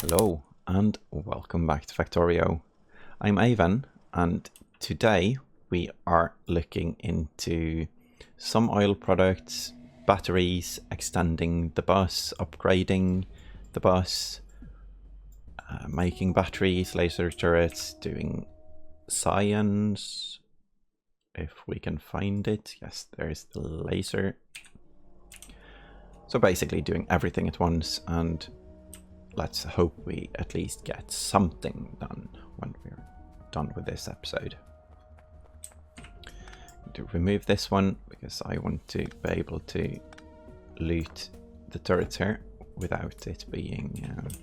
Hello and welcome back to Factorio. I'm Ivan and today we are looking into some oil products, batteries, extending the bus, upgrading the bus, making batteries, laser turrets, doing science, if we can find it. Yes, there's the laser. So basically doing everything at once, and let's hope we at least get something done when we're done with this episode. To remove this one because I want to be able to loot the turrets here without it being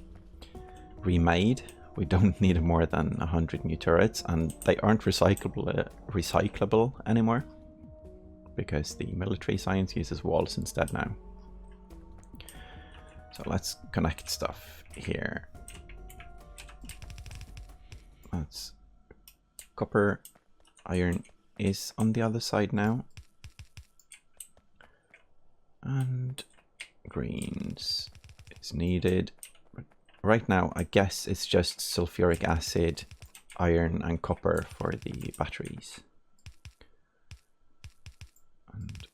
remade. We don't need more than 100 new turrets, and they aren't recyclable anymore because the military science uses walls instead now. So let's connect stuff here. That's copper. Iron is on the other side now. And greens is needed. But right now, I guess it's just sulfuric acid, iron, and copper for the batteries. And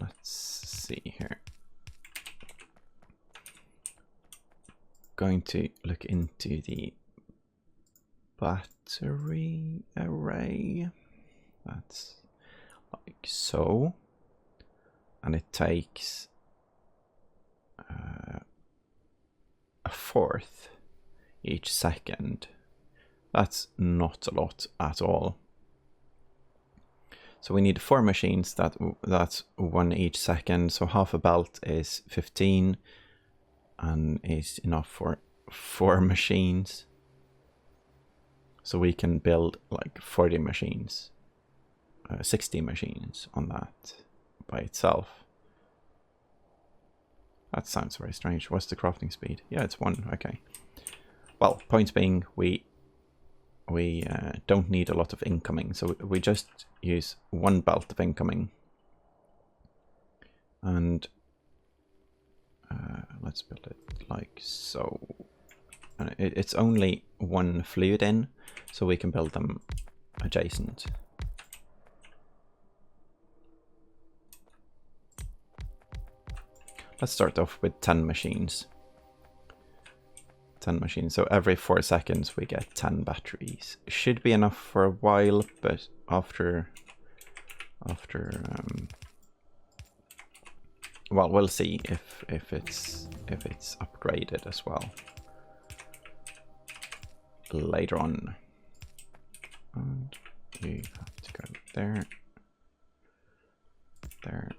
let's see here. Going to look into the battery array. That's like so, and it takes a fourth each second. That's not a lot at all. So we need 4 machines. That's 1 each second. So half a belt is 15. And is enough for 4 machines. So we can build like 40 machines, 60 machines on that by itself. That sounds very strange. What's the crafting speed? Yeah, it's 1. Okay. Well, point being, we don't need a lot of incoming, so we just use 1 belt of incoming. And let's build it like so. And it's only 1 fluid in, so we can build them adjacent. Let's start off with 10 machines. 10 machines, so every 4 seconds we get 10 batteries. Should be enough for a while, but after well, we'll see if it's upgraded as well later on. And you have to go there, there,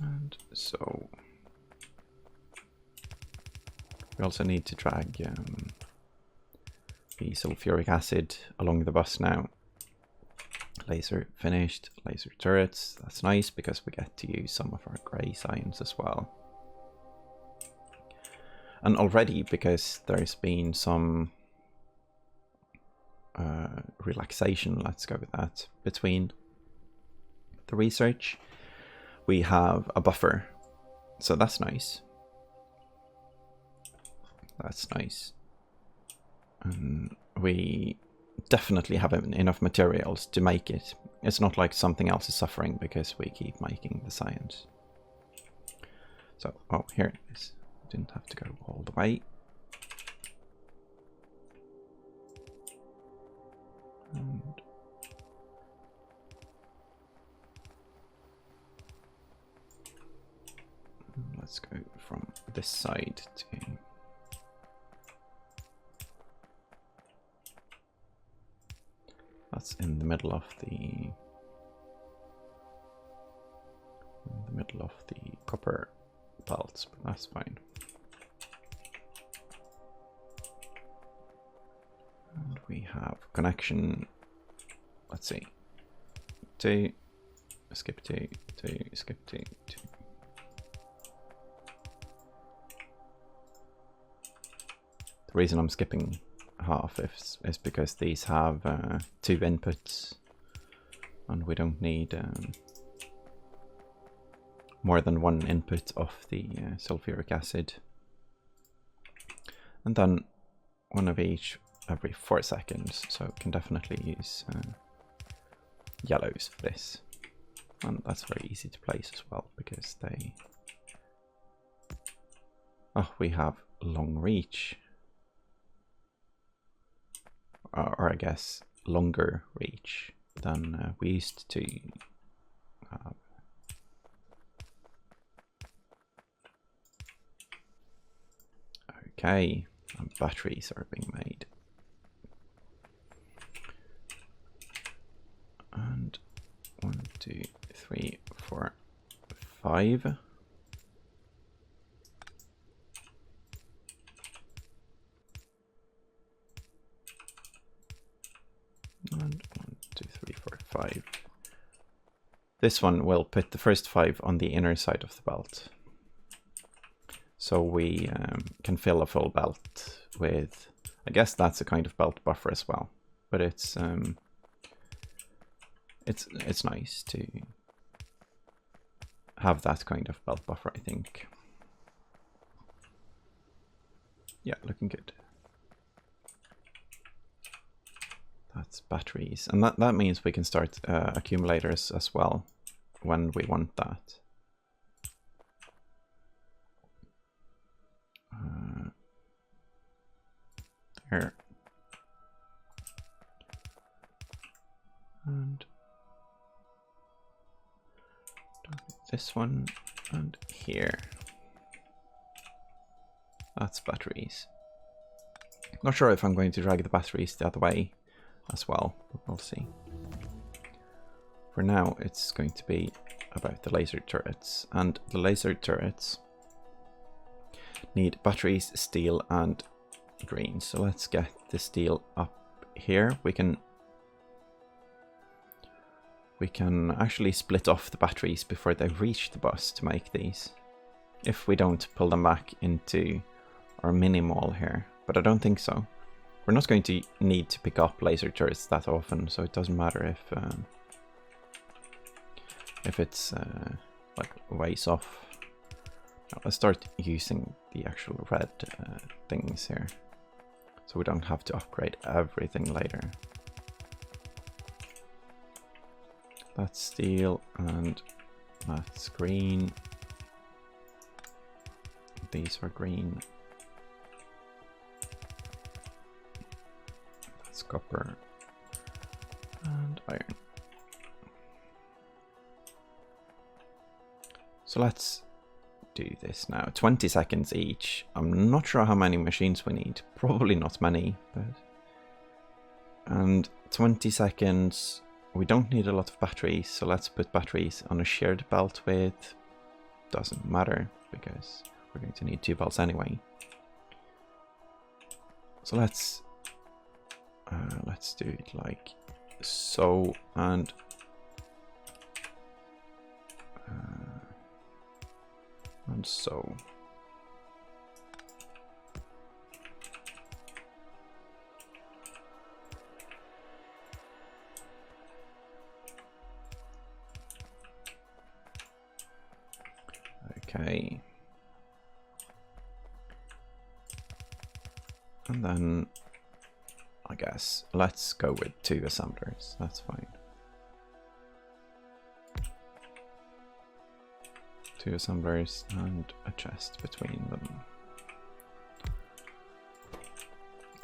and so. We also need to drag the sulfuric acid along the bus now. Laser finished, laser turrets, that's nice because we get to use some of our grey science as well. And already, because there's been some relaxation, let's go with that, between the research, we have a buffer, so that's nice. That's nice. And we definitely have enough materials to make it. It's not like something else is suffering because we keep making the science. So, oh, here it is. Didn't have to go all the way. And let's go from this side to that's in the middle of the copper belts, but that's fine. And we have connection. Let's see. 2, skip 2, 2, skip 2, 2. The reason I'm skipping half is because these have 2 inputs, and we don't need more than one input of the sulfuric acid. And then one of each every 4 seconds, so we can definitely use yellows for this. And that's very easy to place as well, because they... Oh, we have long reach. Or I guess longer reach than we used to have. Okay, and batteries are being made. And 1, 2, 3, 4, 5. And 1, 2, 3, 4, 5. This one will put the first 5 on the inner side of the belt. So we can fill a full belt with, I guess that's a kind of belt buffer as well. But it's nice to have that kind of belt buffer, I think. Yeah, looking good. That's batteries, and that means we can start accumulators as well when we want that. There. And this one, and here. That's batteries. Not sure if I'm going to drag the batteries the other way as well, but we'll see. For now, it's going to be about the laser turrets, and the laser turrets need batteries, steel, and green. So let's get the steel up here. We can actually split off the batteries before they reach the bus to make these, if we don't pull them back into our mini mall here, but I don't think so. We're not going to need to pick up laser turrets that often, so it doesn't matter if it's like ways off. Now let's start using the actual red things here, so we don't have to upgrade everything later. That's steel and that's green. These are green. That's copper and iron. So let's do this now. 20 seconds each. I'm not sure how many machines we need. Probably not many, but... And 20 seconds. We don't need a lot of batteries, so let's put batteries on a shared belt with... Doesn't matter, because we're going to need 2 belts anyway. So let's do it like so, and so. Okay. And then I guess let's go with 2 assemblers. That's fine. 2 assemblers and a chest between them.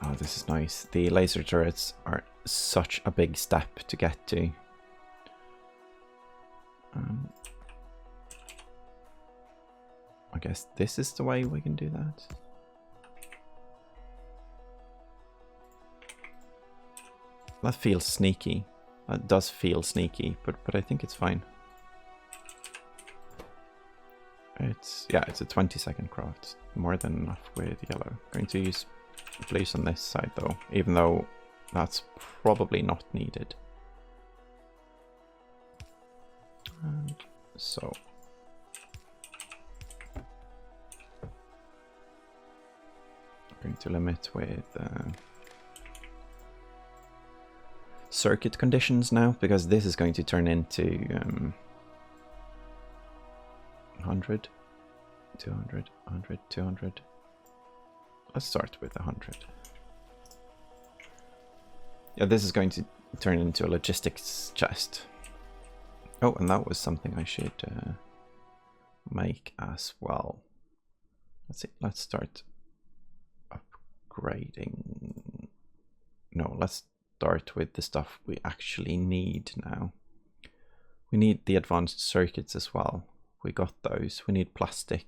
Oh, this is nice. The laser turrets are such a big step to get to. I guess this is the way we can do that. That feels sneaky. That does feel sneaky, but I think it's fine. It's a 20-second craft. More than enough with yellow. Going to use blues on this side though, even though that's probably not needed. And so. Going to limit with circuit conditions now, because this is going to turn into 100, 200, 100, 200. Let's start with 100. Yeah, this is going to turn into a logistics chest. Oh, and that was something I should make as well. Let's see, let's start upgrading. No, let's start with the stuff we actually need now. We need the advanced circuits as well. We got those. We need plastic.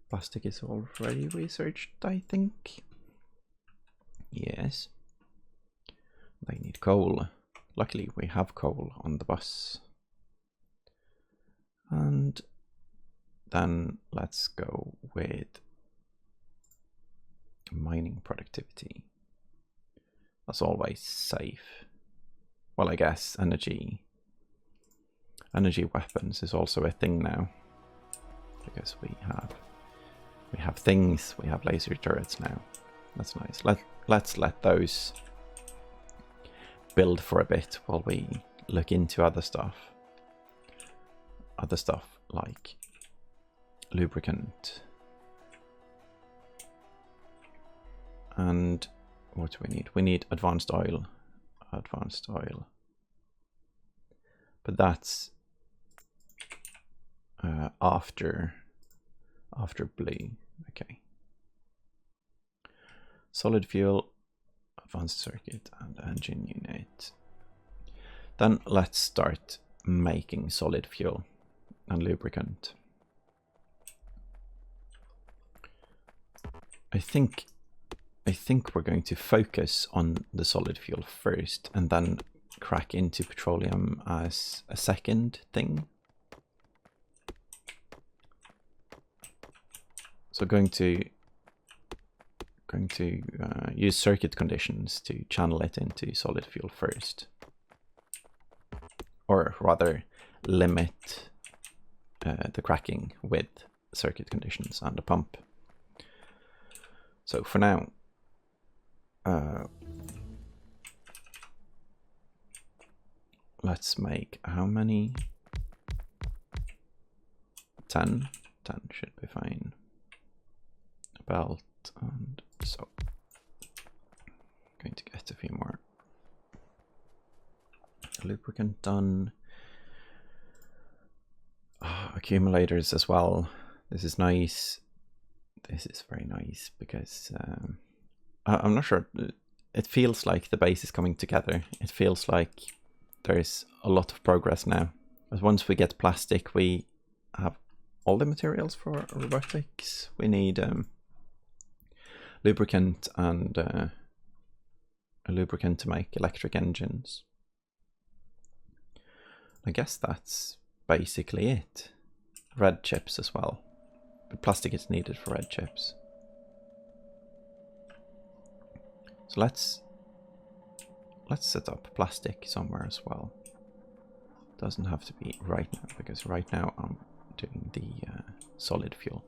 Plastic is already researched, I think. Yes. They need coal. Luckily, we have coal on the bus. And then let's go with mining productivity. That's always safe. Well, I guess energy weapons is also a thing now, because we have things. We have laser turrets now. That's nice. Let's let those build for a bit while we look into other stuff. Other stuff like lubricant. And what do we need? We need advanced oil. Advanced oil. But that's after blue. Okay. Solid fuel, advanced circuit, and engine unit. Then let's start making solid fuel and lubricant. I think we're going to focus on the solid fuel first and then crack into petroleum as a second thing. So going to use circuit conditions to channel it into solid fuel first, or rather limit the cracking with circuit conditions and a pump. So for now, let's make how many? 10 should be fine. Belt, and so going to get a few more lubricant done. Accumulators as well. This is nice. This is very nice because I'm not sure. It feels like the base is coming together. It feels like there's a lot of progress now. As once we get plastic, we have all the materials for robotics. We need lubricant and a lubricant to make electric engines. I guess that's basically it. Red chips as well, but plastic is needed for red chips. So let's set up plastic somewhere as well. Doesn't have to be right now, because right now I'm doing the solid fuel.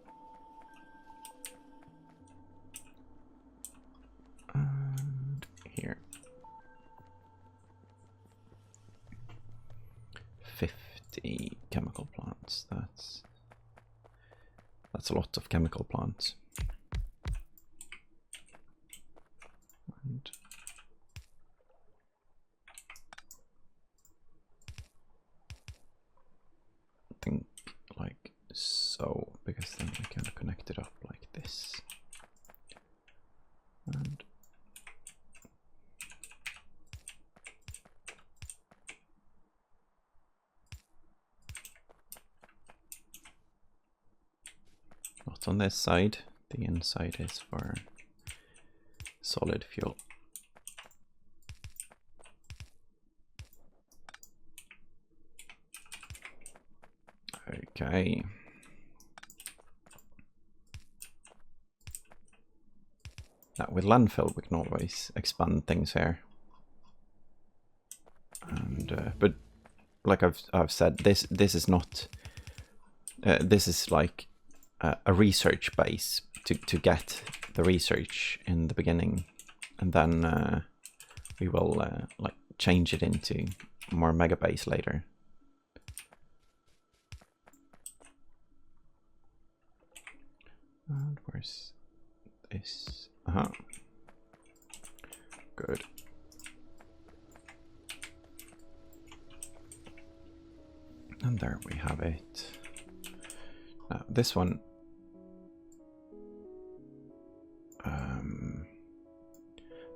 And here, 50 chemical plants. That's a lot of chemical plants. And I think like so, because then we can connect it up like this. And not on this side. The inside is for solid fuel. Okay. Now with landfill we can always expand things here. And but like I've said, this is not this is like a research base to get the research in the beginning, and then we will like change it into more Megabase later. Where's this? Uh-huh. Good. And there we have it. Now this one, I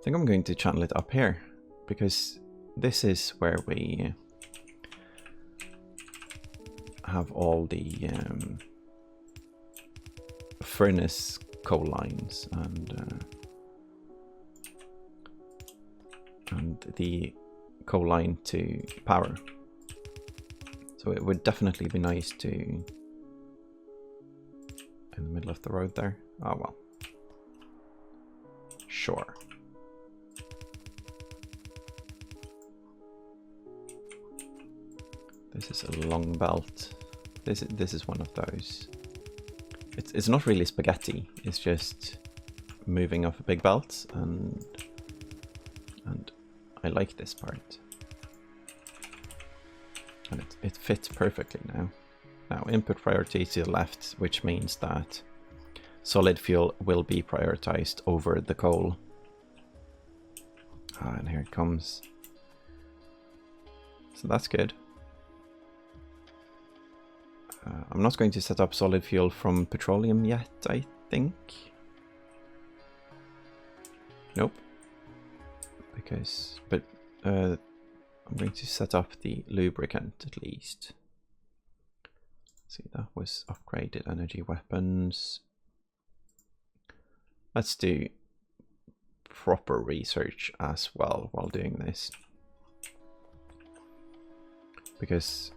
think I'm going to channel it up here, because this is where we have all the furnace coal lines and the coal line to power. So it would definitely be nice to, in the middle of the road there. Oh well. Sure. This is a long belt. This is one of those. It's not really spaghetti. It's just moving off a big belt, and I like this part. And it fits perfectly now. Now input priority to the left, which means that solid fuel will be prioritized over the coal. Ah, and here it comes. So that's good. I'm not going to set up solid fuel from petroleum yet, I think. Nope. But I'm going to set up the lubricant at least. See, that was upgraded energy weapons. Let's do proper research as well while doing this. Because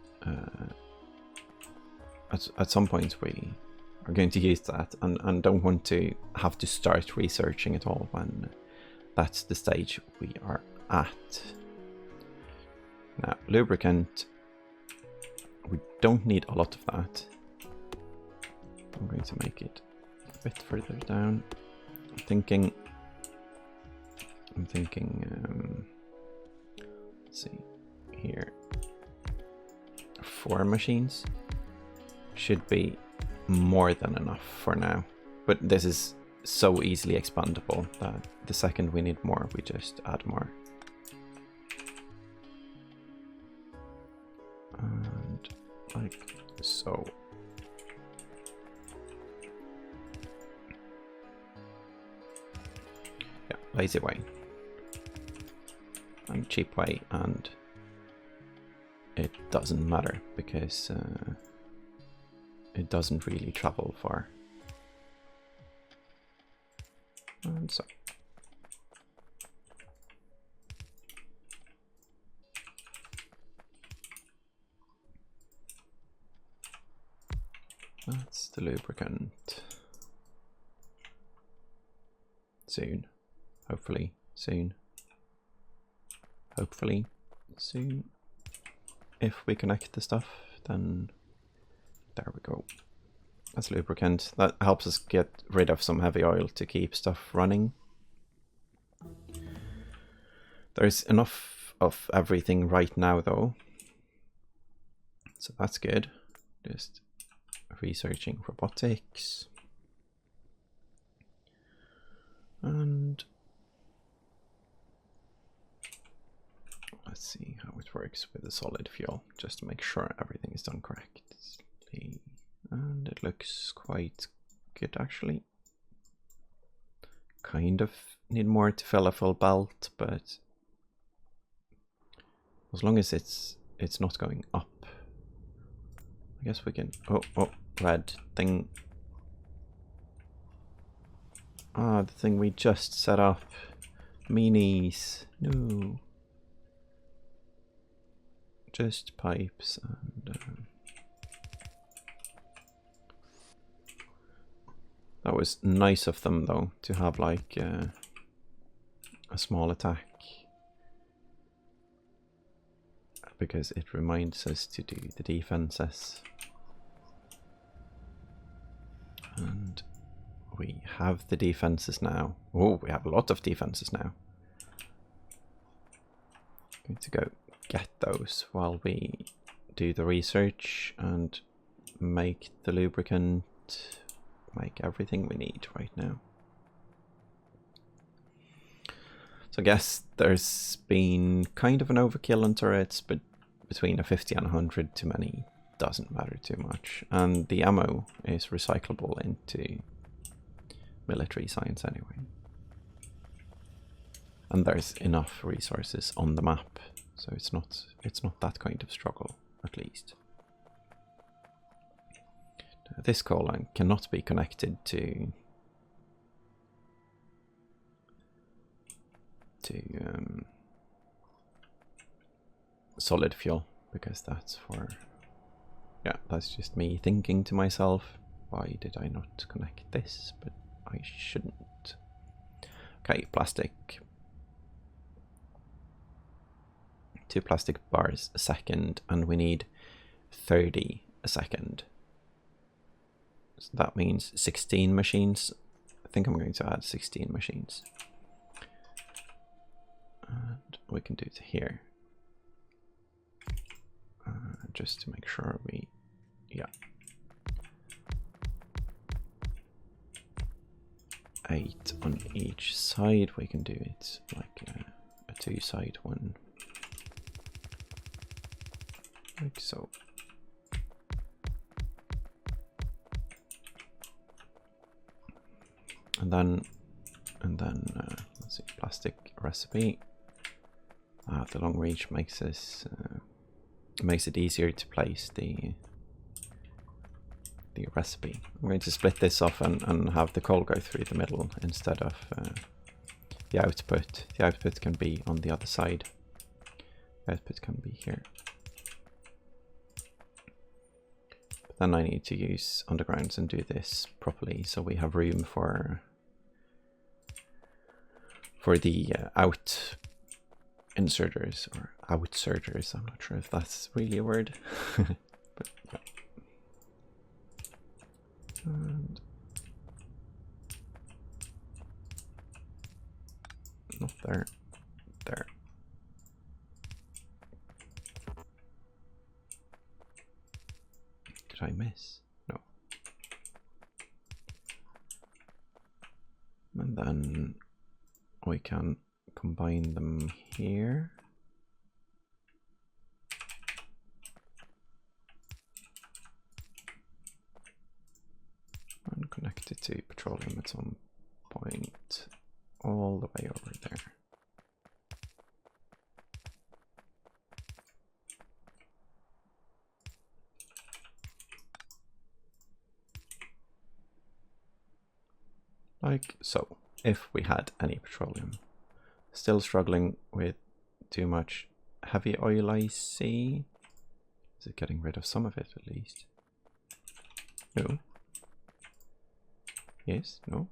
at some point we are going to use that, and don't want to have to start researching it all when that's the stage we are at. Now, lubricant, we don't need a lot of that. I'm going to make it a bit further down. I'm thinking, let's see, here, 4 machines should be more than enough for now. But this is so easily expandable that the second we need more, we just add more. And like so. Yeah, lazy way. And cheap way, and it doesn't matter because it doesn't really travel far. And so. That's the lubricant. Soon. Hopefully soon. Hopefully soon. If we connect the stuff, then there we go. That's lubricant. That helps us get rid of some heavy oil to keep stuff running. There's enough of everything right now though. So that's good. Just researching robotics. And let's see how it works with the solid fuel, just to make sure everything is done correctly. And it looks quite good actually. Kind of need more to fill a full belt, but as long as it's not going up, I guess we can. Oh, red thing. Ah, the thing we just set up. Meanies. No. Just pipes and that was nice of them though to have like a small attack, because it reminds us to do the defenses. And we have the defenses now. Oh, we have a lot of defenses now. Going to go get those while we do the research and make the lubricant make everything we need right now. So I guess there's been kind of an overkill on turrets, but between a 50 and 100 too many doesn't matter too much. And the ammo is recyclable into military science anyway. And there's enough resources on the map, so it's not that kind of struggle, at least. This coal line cannot be connected to solid fuel, because that's for, yeah, that's just me thinking to myself, why did I not connect this? But I shouldn't. Okay, plastic. 2 plastic bars a second, and we need 30 a second. So that means 16 machines. I think I'm going to add 16 machines. And we can do it here. Just to make sure we, yeah. 8 on each side. We can do it like a 2-side one. Like so. And then let's see, plastic recipe. The long reach makes this makes it easier to place the recipe. I'm going to split this off and have the coal go through the middle instead of the output. The output can be on the other side. The output can be here. But then I need to use undergrounds and do this properly, so we have room for the out inserters or outserters. I'm not sure if that's really a word. But yeah. And not there, there. Did I miss? No. And then we can combine them here. And connect it to petroleum at some point all the way over there. Like so, if we had any petroleum. Still struggling with too much heavy oil, I see. Is it getting rid of some of it at least? No. Yes, no.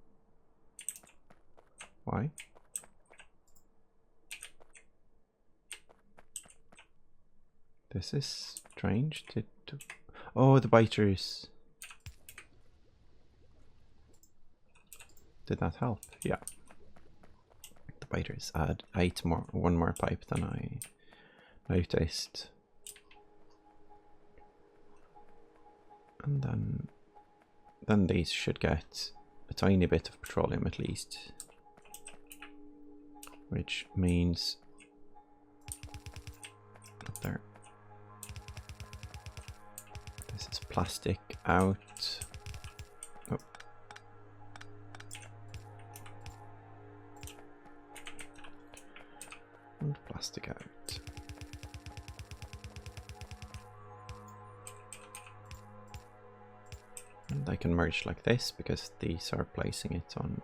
Why? This is strange. Oh, the biters. Did that help? Yeah. The biters add one more pipe than I noticed. And then these should get a tiny bit of petroleum at least. Which means up there. This is plastic out. Oh. And plastic out. And I can merge like this because these are placing it on.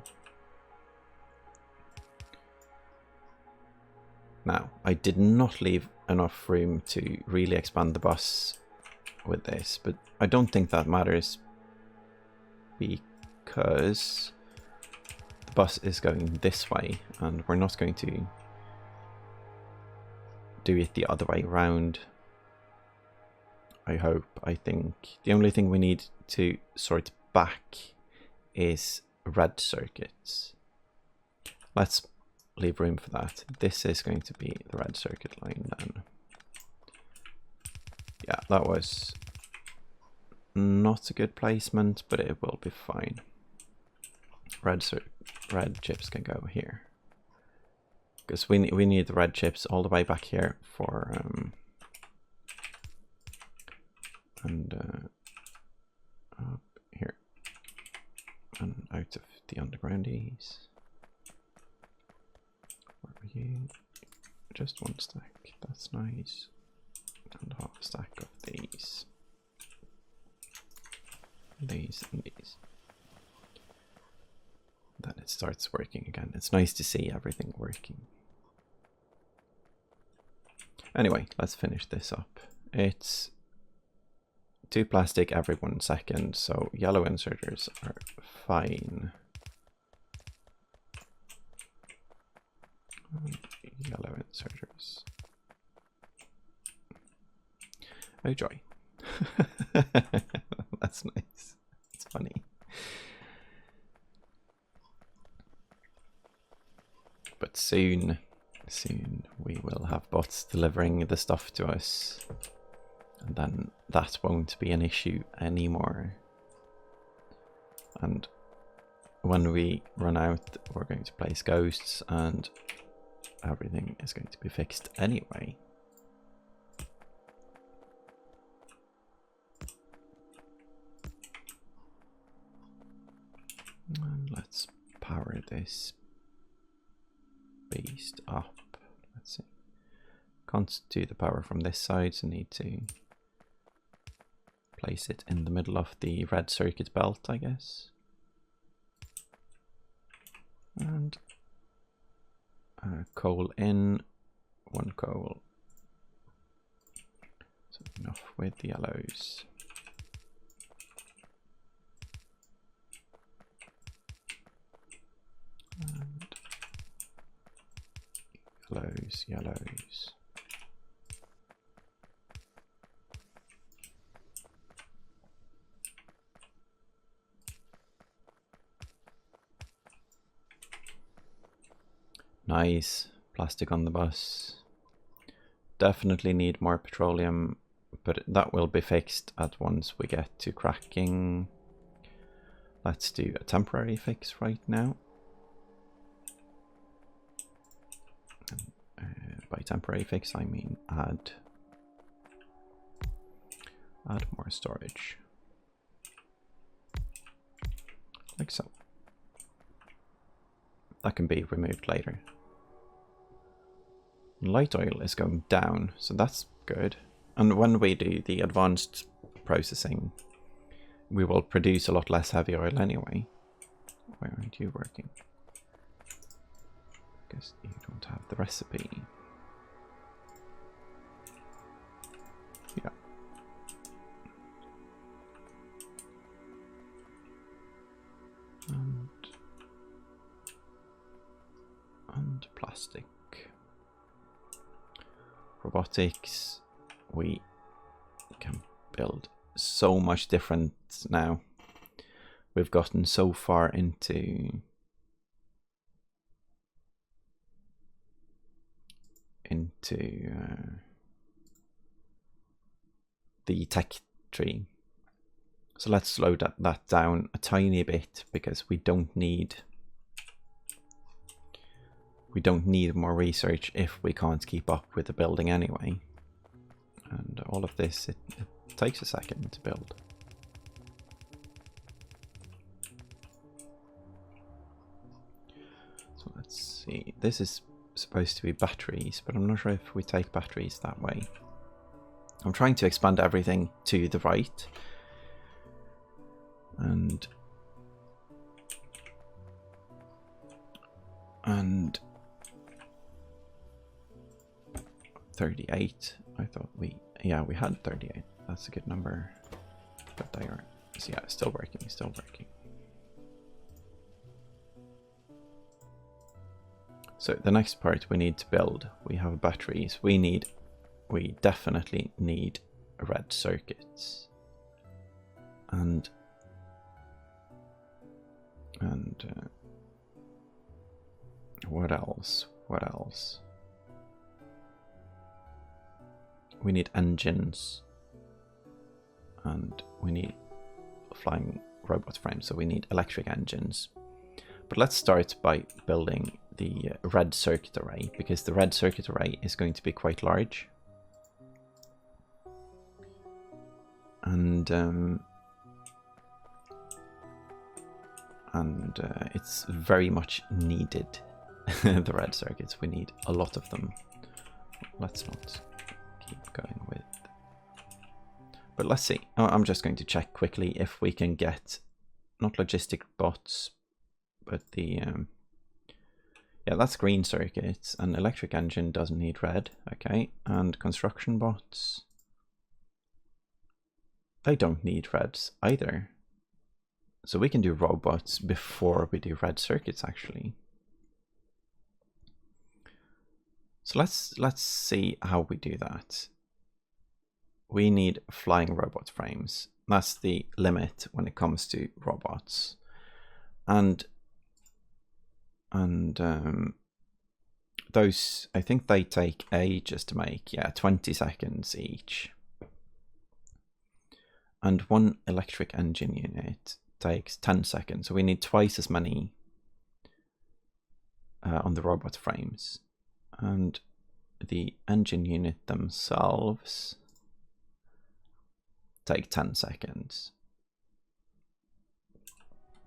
Now, I did not leave enough room to really expand the bus with this, but I don't think that matters because the bus is going this way and we're not going to do it the other way around. I hope. I think the only thing we need to sort back is red circuits. Let's leave room for that. This is going to be the red circuit line then. Yeah, that was not a good placement, but it will be fine. Red chips can go here. Because we need the red chips all the way back here for up here and out of the undergroundies. Where are you? Just one stack. That's nice. And half a stack of these. These and these. Then it starts working again. It's nice to see everything working. Anyway, let's finish this up. It's 2 plastic every 1 second, so yellow inserters are fine. And yellow inserters. Oh joy. That's nice. It's funny. But soon we will have bots delivering the stuff to us, and then that won't be an issue anymore. And when we run out, we're going to place ghosts and everything is going to be fixed anyway. And let's power this beast up. Let's see. Can't do the power from this side, so need to place it in the middle of the red circuit belt, I guess. And coal in, 1 coal. So enough with the yellows. And yellows. Nice. Plastic on the bus. Definitely need more petroleum, but that will be fixed at once we get to cracking. Let's do a temporary fix right now. By temporary fix, I mean add more storage. Like so. That can be removed later. Light oil is going down, so that's good. And when we do the advanced processing, we will produce a lot less heavy oil anyway. Why aren't you working? Because you don't have the recipe. Yeah. And plastic. Robotics. We can build so much different now. We've gotten so far into the tech tree. So let's slow that down a tiny bit, because we don't need more research if we can't keep up with the building anyway. And all of this, it takes a second to build. So let's see, this is supposed to be batteries, but I'm not sure if we take batteries that way. I'm trying to expand everything to the right. And 38. I thought we had 38. That's a good number. But they are, so yeah, still working. So the next part we need to build, we have batteries. We definitely need red circuits. And what else? We need engines, and we need flying robot frames, so we need electric engines. But let's start by building the red circuit array, because the red circuit array is going to be quite large. And it's very much needed. The red circuits, we need a lot of them. Let's not keep going with, but let's see. I'm just going to check quickly if we can get not logistic bots, but the yeah, that's green circuits. An electric engine doesn't need red. Okay, and construction bots, they don't need reds either. So we can do robots before we do red circuits, actually. So let's see how we do that. We need flying robot frames. That's the limit when it comes to robots. And those, I think they take ages to make. Yeah, 20 seconds each. And one electric engine unit takes 10 seconds. So we need twice as many on the robot frames. And the engine unit themselves take 10 seconds.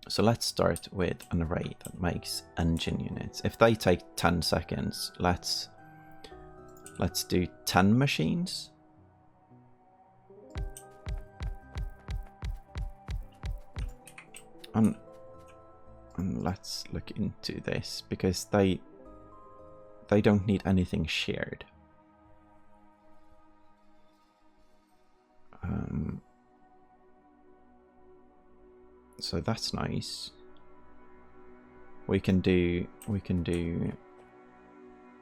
So let's start with an array that makes engine units. If they take 10 seconds, let's do 10 machines. And let's look into this, because they don't need anything shared. So that's nice. We can do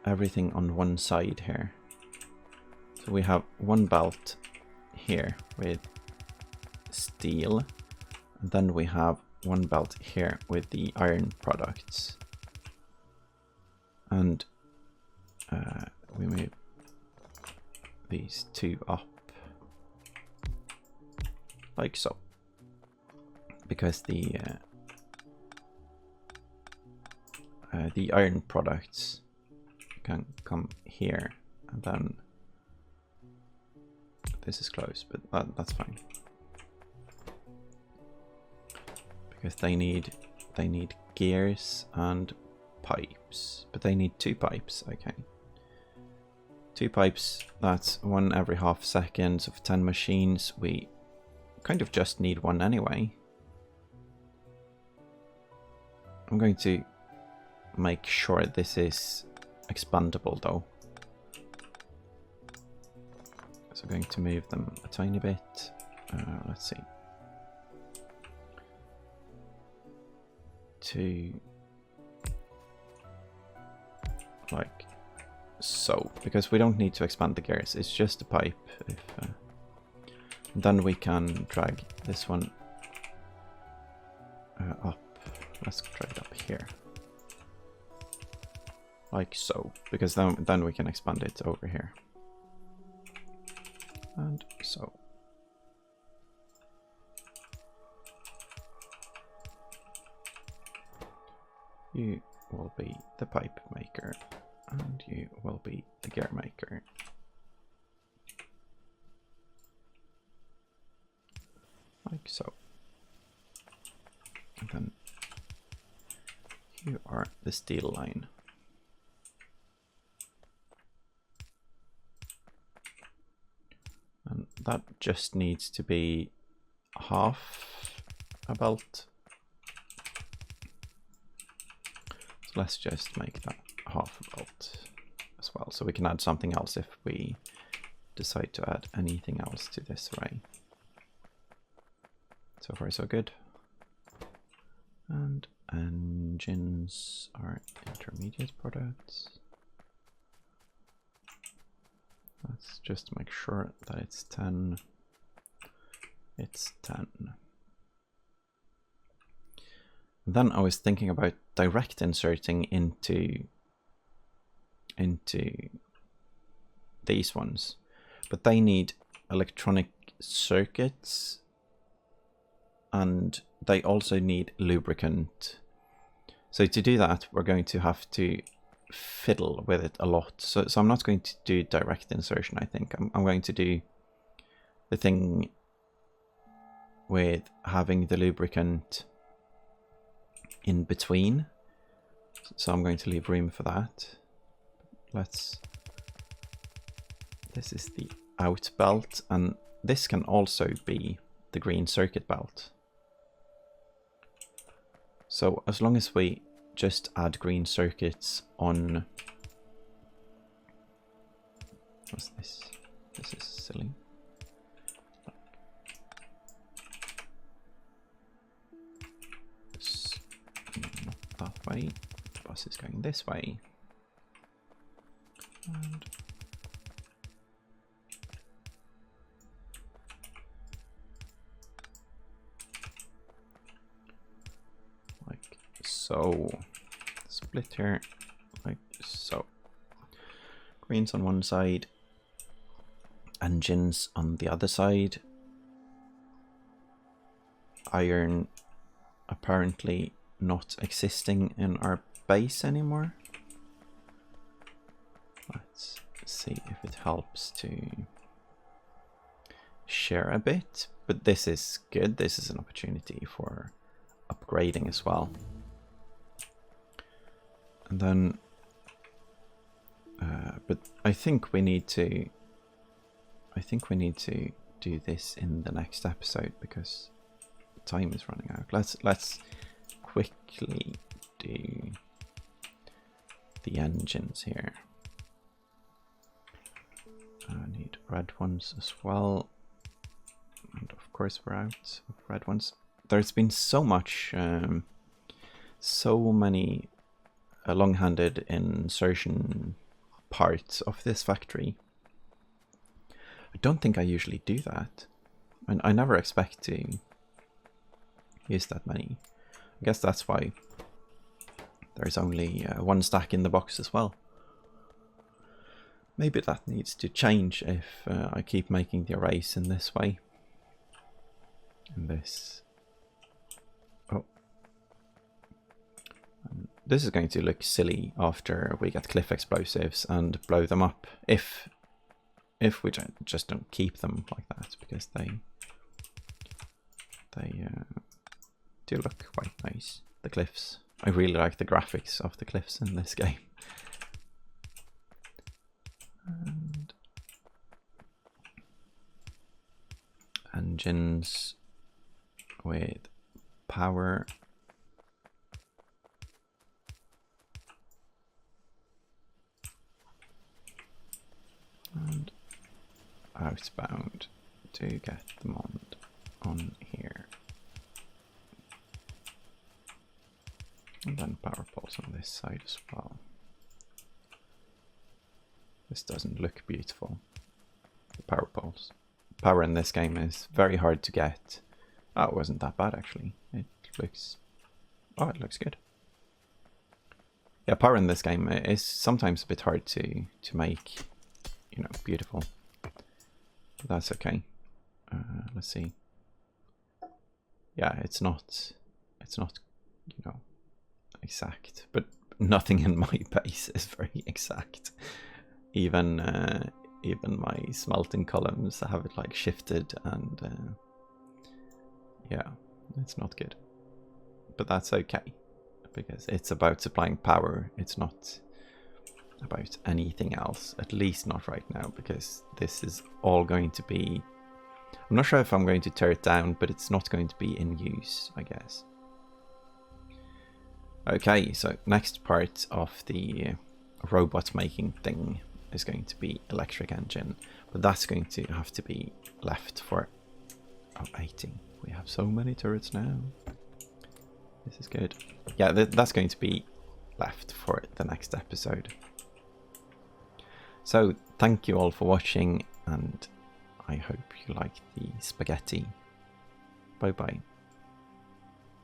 everything on one side here. So we have one belt here with steel, and then we have one belt here with the iron products, and we move these two up like so, because the iron products can come here, and then this is closed, but that's fine, because they need gears and pipes, but they need 2 pipes. Okay, 2 pipes, that's 1 every half second of 10 machines. We kind of just need 1 anyway. I'm going to make sure this is expandable though, so I'm going to move them a tiny bit. Let's see, to like so, because we don't need to expand the gears, it's just a pipe. If then we can drag this one up. Let's drag it up here like so, because then we can expand it over here, and so. You will be the pipe maker, and you will be the gear maker. Like so. And then you are the steel line. And that just needs to be half a belt. So let's just make that half a belt as well, so we can add something else if we decide to add anything else to this array. So far so good. And engines are intermediate products. Let's just make sure that it's 10. It's 10. Then I was thinking about direct inserting into these ones, but they need electronic circuits and they also need lubricant. So to do that, we're going to have to fiddle with it a lot. So I'm not going to do direct insertion, I think. I'm going to do the thing with having the lubricant in between. So I'm going to leave room for that. This is the out belt, and this can also be the green circuit belt. So as long as we just add green circuits on... What's this? This is silly. Not that way. The bus is going this way. And like so. Split here, like so. Greens on one side, engines on the other side. Iron apparently not existing in our base anymore. Let's see if it helps to share a bit, but this is good. This is an opportunity for upgrading as well. And then, but I think we need to do this in the next episode because time is running out. Let's quickly do the engines here. I need red ones as well, and of course we're out of red ones. There's been so much, so many long-handed insertion parts of this factory. I don't think I usually do that, and I never expect to use that many. I guess that's why there's only one stack in the box as well. Maybe that needs to change if I keep making the arrays in this way. And this. Oh. This is going to look silly after we get cliff explosives and blow them up. If we just don't keep them like that, because they do look quite nice. The cliffs. I really like the graphics of the cliffs in this game. And engines with power. And outbound to get them on here. And then power poles on this side as well. This doesn't look beautiful. The power poles. Power in this game is very hard to get. Oh, it wasn't that bad actually. It looks... Oh, it looks good. Yeah, power in this game is sometimes a bit hard to make, you know, beautiful. But that's okay. Let's see. Yeah, it's not, you know, exact. But nothing in my base is very exact. Even my smelting columns have it like shifted, and yeah, it's not good. But that's okay, because it's about supplying power. It's not about anything else, at least not right now, because this is all going to be... I'm not sure if I'm going to tear it down, but it's not going to be in use, I guess. Okay, so next part of the robot making thing is going to be electric engine, but that's going to have to be left for 80. We have so many turrets now. This is good. Yeah, that's going to be left for the next episode. So thank you all for watching, and I hope you like the spaghetti. Bye bye.